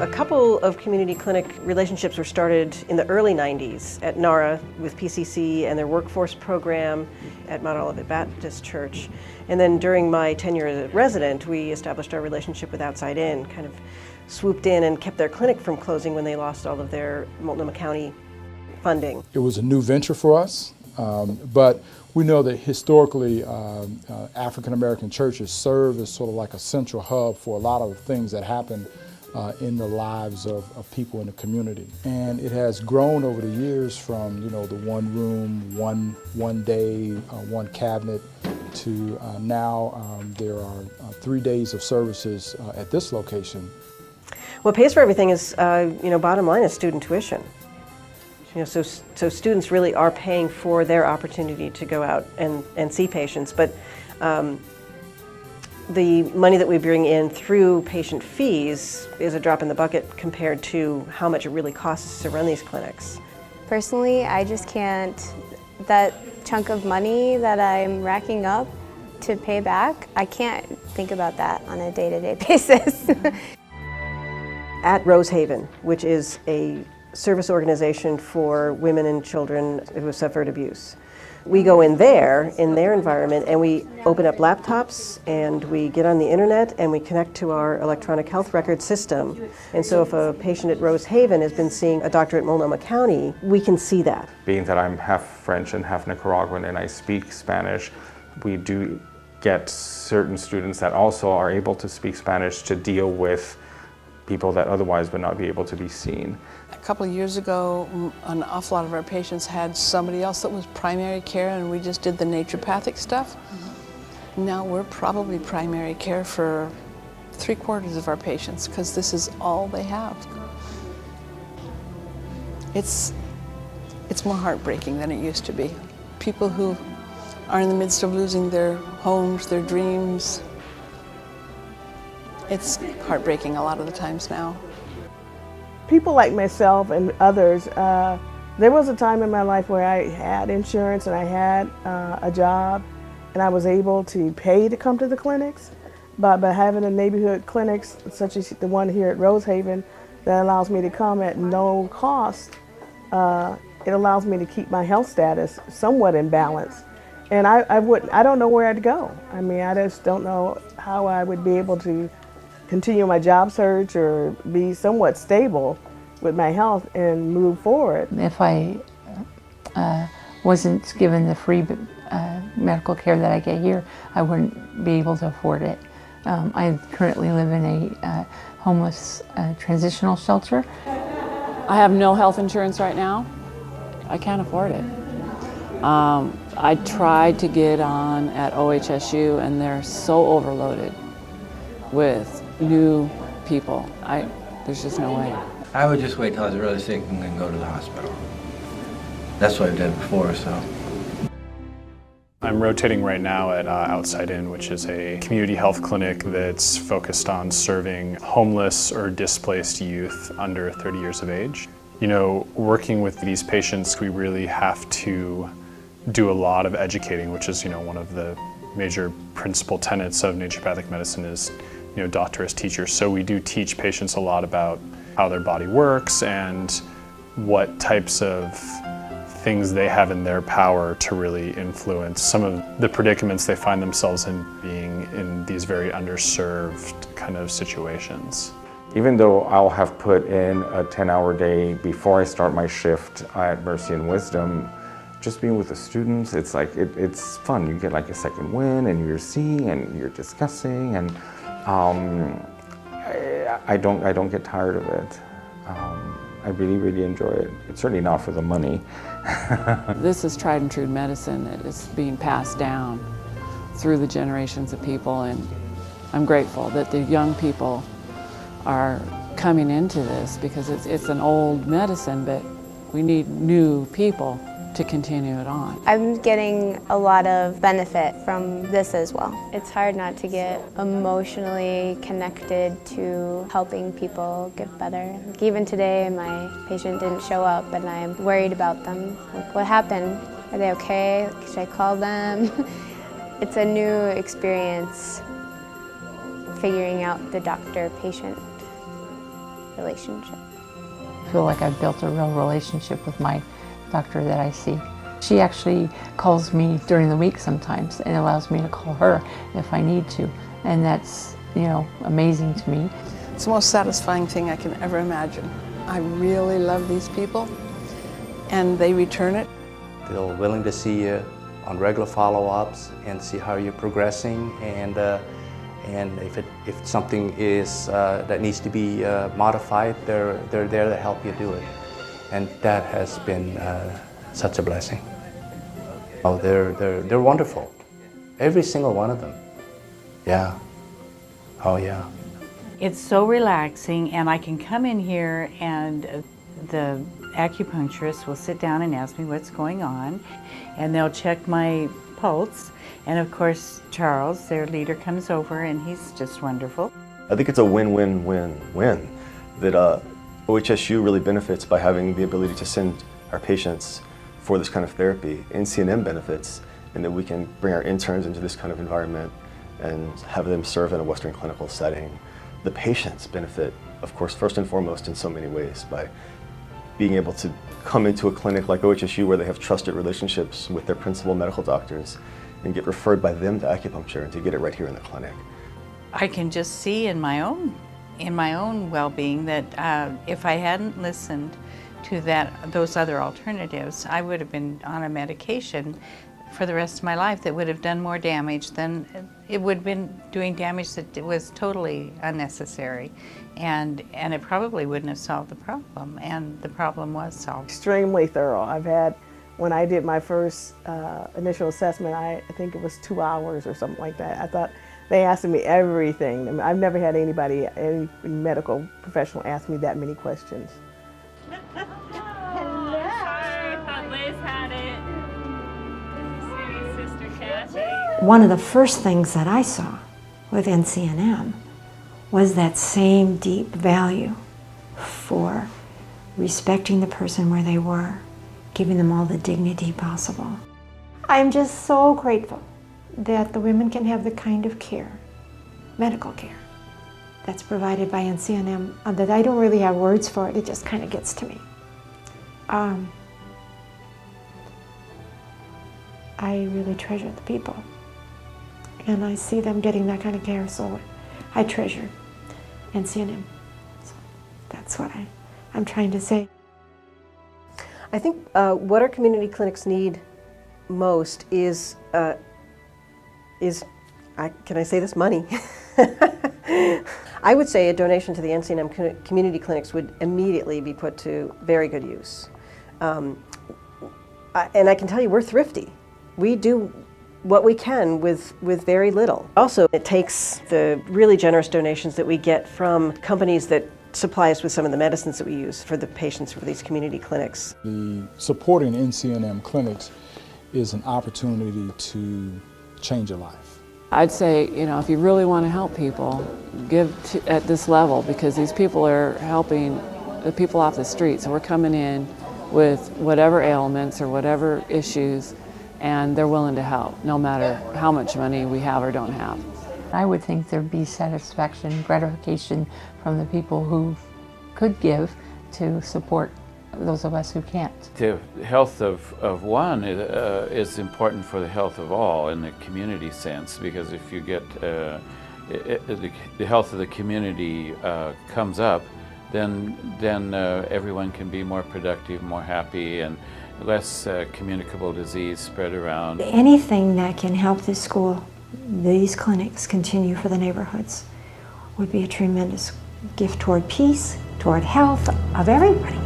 A couple of community clinic relationships were started in the early 90s at NARA with PCC and their workforce program at Mount Olivet Baptist Church. And then during my tenure as a resident, we established our relationship with Outside In, kind of swooped in and kept their clinic from closing when they lost all of their Multnomah County funding. It was a new venture for us, but we know that historically African American churches serve as sort of like a central hub for a lot of things that happen in the lives of people in the community. And it has grown over the years from, the one room, one day, one cabinet, to now there are 3 days of services at this location. What pays for everything is, bottom line is student tuition. So students really are paying for their opportunity to go out and see patients, but the money that we bring in through patient fees is a drop in the bucket compared to how much it really costs to run these clinics. Personally, I just can't, that chunk of money that I'm racking up to pay back, I can't think about that on a day-to-day basis. At Rosehaven, which is a service organization for women and children who have suffered abuse. We go in their environment, and we open up laptops, and we get on the internet, and we connect to our electronic health record system. And so if a patient at Rosehaven has been seeing a doctor at Multnomah County, we can see that. Being that I'm half French and half Nicaraguan and I speak Spanish, we do get certain students that also are able to speak Spanish to deal with people that otherwise would not be able to be seen. A couple of years ago, an awful lot of our patients had somebody else that was primary care, and we just did the naturopathic stuff. Now we're probably primary care for 3/4 of our patients because this is all they have. It's more heartbreaking than it used to be. People who are in the midst of losing their homes, their dreams, it's heartbreaking a lot of the times now. People like myself and others, there was a time in my life where I had insurance and I had a job and I was able to pay to come to the clinics, but by having a neighborhood clinics such as the one here at Rosehaven that allows me to come at no cost, it allows me to keep my health status somewhat in balance. And I don't know where I'd go. I mean, I just don't know how I would be able to continue my job search or be somewhat stable with my health and move forward. If I wasn't given the free medical care that I get here, I wouldn't be able to afford it. I currently live in a homeless transitional shelter. I have no health insurance right now. I can't afford it. I tried to get on at OHSU and they're so overloaded with new people. There's just no way. I would just wait till I was really sick and then go to the hospital. That's what I've done before, so. I'm rotating right now at Outside In, which is a community health clinic that's focused on serving homeless or displaced youth under 30 years of age. Working with these patients, we really have to do a lot of educating, which is, one of the major principal tenets of naturopathic medicine is, doctor as teacher. So we do teach patients a lot about how their body works and what types of things they have in their power to really influence some of the predicaments they find themselves in, being in these very underserved kind of situations. Even though I'll have put in a 10-hour day before I start my shift at Mercy and Wisdom, just being with the students, it's like, it's fun. You get like a second win and you're seeing and you're discussing, and I don't get tired of it. I really, really enjoy it. It's certainly not for the money. This is tried and true medicine that is being passed down through the generations of people, and I'm grateful that the young people are coming into this because it's an old medicine, but we need new people to continue it on. I'm getting a lot of benefit from this as well. It's hard not to get emotionally connected to helping people get better. Like even today, my patient didn't show up and I'm worried about them. Like, what happened? Are they okay? Should I call them? It's a new experience figuring out the doctor-patient relationship. I feel like I've built a real relationship with my doctor that I see. She actually calls me during the week sometimes and allows me to call her if I need to. And that's, amazing to me. It's the most satisfying thing I can ever imagine. I really love these people, and they return it. They're willing to see you on regular follow-ups and see how you're progressing, and if something is that needs to be modified, they're there to help you do it. And that has been such a blessing. Oh, they're wonderful. Every single one of them. Yeah. Oh, yeah. It's so relaxing, and I can come in here and the acupuncturist will sit down and ask me what's going on, and they'll check my pulse. And of course, Charles, their leader, comes over and he's just wonderful. I think it's a win-win-win-win that OHSU really benefits by having the ability to send our patients for this kind of therapy. NCNM benefits in that we can bring our interns into this kind of environment and have them serve in a Western clinical setting. The patients benefit, of course, first and foremost in so many ways by being able to come into a clinic like OHSU where they have trusted relationships with their principal medical doctors and get referred by them to acupuncture and to get it right here in the clinic. I can just see in my own well-being that if I hadn't listened to those other alternatives, I would have been on a medication for the rest of my life that would have done more damage than it would have been doing damage that was totally unnecessary. And it probably wouldn't have solved the problem, and the problem was solved. Extremely thorough. I've had, when I did my first initial assessment, I think it was 2 hours or something like that. I thought they asked me everything. I mean, I've never had any medical professional ask me that many questions. One of the first things that I saw with NCNM was that same deep value for respecting the person where they were, giving them all the dignity possible. I'm just so grateful that the women can have the kind of care, medical care, that's provided by NCNM, that I don't really have words for it. It just kind of gets to me. I really treasure the people, and I see them getting that kind of care, so I treasure NCNM. So that's what I'm trying to say. I think what our community clinics need most is can I say this? Money. I would say a donation to the NCNM community clinics would immediately be put to very good use. And I can tell you, we're thrifty. We do what we can with very little. Also, it takes the really generous donations that we get from companies that supply us with some of the medicines that we use for the patients for these community clinics. The supporting NCNM clinics is an opportunity to change a life. I'd say, if you really want to help people, give at this level, because these people are helping the people off the street. So we're coming in with whatever ailments or whatever issues, and they're willing to help, no matter how much money we have or don't have. I would think there'd be satisfaction, gratification from the people who could give to support those of us who can't. The health of one is important for the health of all in the community sense, because if you get the health of the community comes up, then everyone can be more productive, more happy, and less communicable disease spread around. Anything that can help this school, these clinics continue for the neighborhoods would be a tremendous gift toward peace, toward health of everybody.